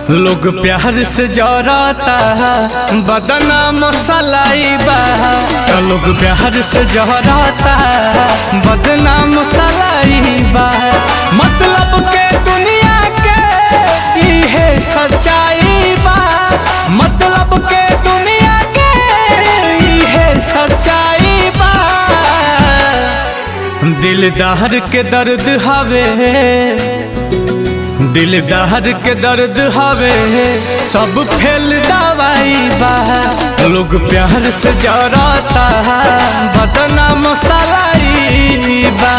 लोग प्यार से जराता बदना मसलाई बा। लोग प्यार से जराता बदना मसलाई बा। मतलब के दुनिया के इहे सच्चाई बा। मतलब के दुनिया के इहे सच्चाई बा। दिलदार के दर्द हवे, दिलदार के दर्द हवे सब फेल दवाई बा। लोग प्यार से जराता बदना मसलाई बा।